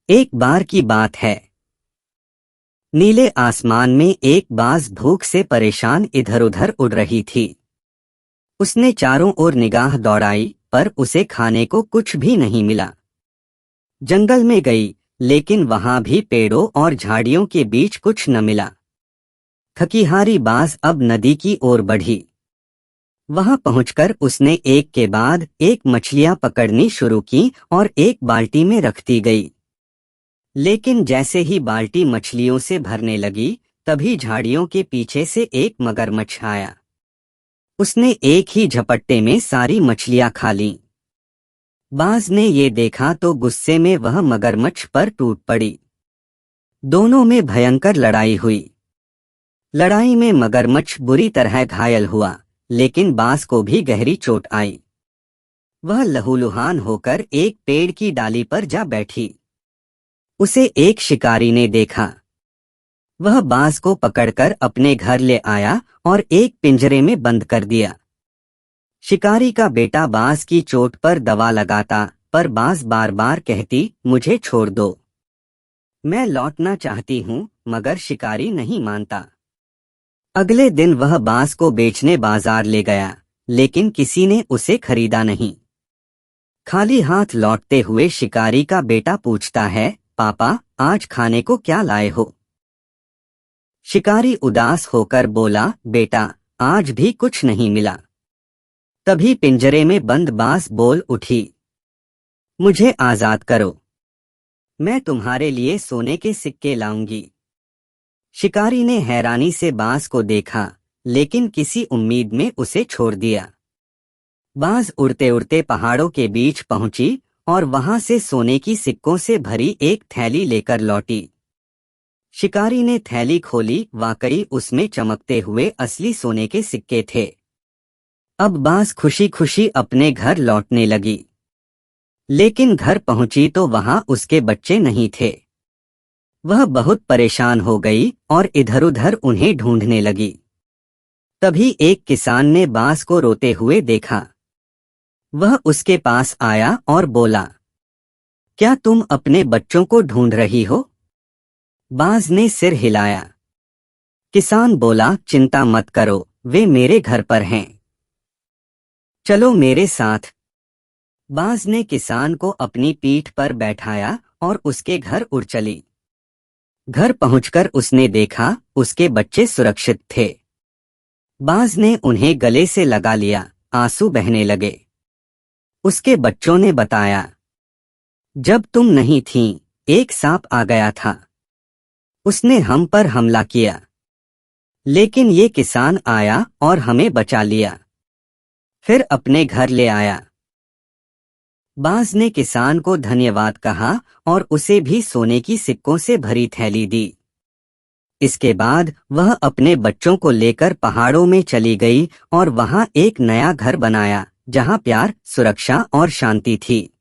एक बार की बात है। नीले आसमान में एक बाज भूख से परेशान इधर उधर उड़ रही थी। उसने चारों ओर निगाह दौड़ाई पर उसे खाने को कुछ भी नहीं मिला। जंगल में गई लेकिन वहां भी पेड़ों और झाड़ियों के बीच कुछ न मिला। थकीहारी बाज अब नदी की ओर बढ़ी। वहां पहुंचकर उसने एक के बाद एक मछलियां पकड़नी शुरू की और एक बाल्टी में रखती गई। लेकिन जैसे ही बाल्टी मछलियों से भरने लगी तभी झाड़ियों के पीछे से एक मगरमच्छ आया। उसने एक ही झपट्टे में सारी मछलियां खा लीं। बाज ने ये देखा तो गुस्से में वह मगरमच्छ पर टूट पड़ी। दोनों में भयंकर लड़ाई हुई। लड़ाई में मगरमच्छ बुरी तरह घायल हुआ लेकिन बाज को भी गहरी चोट आई। वह लहूलुहान होकर एक पेड़ की डाली पर जा बैठी। उसे एक शिकारी ने देखा। वह बाज को पकड़कर अपने घर ले आया और एक पिंजरे में बंद कर दिया। शिकारी का बेटा बाज की चोट पर दवा लगाता पर बाज बार बार कहती, मुझे छोड़ दो, मैं लौटना चाहती हूँ, मगर शिकारी नहीं मानता। अगले दिन वह बाज को बेचने बाजार ले गया लेकिन किसी ने उसे खरीदा नहीं। खाली हाथ लौटते हुए शिकारी का बेटा पूछता है, पापा आज खाने को क्या लाए हो? शिकारी उदास होकर बोला, बेटा आज भी कुछ नहीं मिला। तभी पिंजरे में बंद बाज बोल उठी, मुझे आजाद करो, मैं तुम्हारे लिए सोने के सिक्के लाऊंगी। शिकारी ने हैरानी से बाज को देखा लेकिन किसी उम्मीद में उसे छोड़ दिया। बाज उड़ते उड़ते पहाड़ों के बीच पहुंची और वहां से सोने की सिक्कों से भरी एक थैली लेकर लौटी। शिकारी ने थैली खोली, वाकई उसमें चमकते हुए असली सोने के सिक्के थे। अब बाज खुशी खुशी अपने घर लौटने लगी। लेकिन घर पहुंची तो वहां उसके बच्चे नहीं थे। वह बहुत परेशान हो गई और इधर उधर उन्हें ढूंढने लगी। तभी एक किसान ने बाज को रोते हुए देखा। वह उसके पास आया और बोला, क्या तुम अपने बच्चों को ढूंढ रही हो? बाज ने सिर हिलाया। किसान बोला, चिंता मत करो, वे मेरे घर पर हैं, चलो मेरे साथ। बाज ने किसान को अपनी पीठ पर बैठाया और उसके घर उड़ चली। घर पहुंचकर उसने देखा उसके बच्चे सुरक्षित थे। बाज ने उन्हें गले से लगा लिया, आंसू बहने लगे। उसके बच्चों ने बताया, जब तुम नहीं थीं, एक सांप आ गया था। उसने हम पर हमला किया, लेकिन ये किसान आया और हमें बचा लिया, फिर अपने घर ले आया। बाज ने किसान को धन्यवाद कहा और उसे भी सोने की सिक्कों से भरी थैली दी। इसके बाद वह अपने बच्चों को लेकर पहाड़ों में चली गई और वहां एक नया घर बनाया जहां प्यार, सुरक्षा और शांति थी।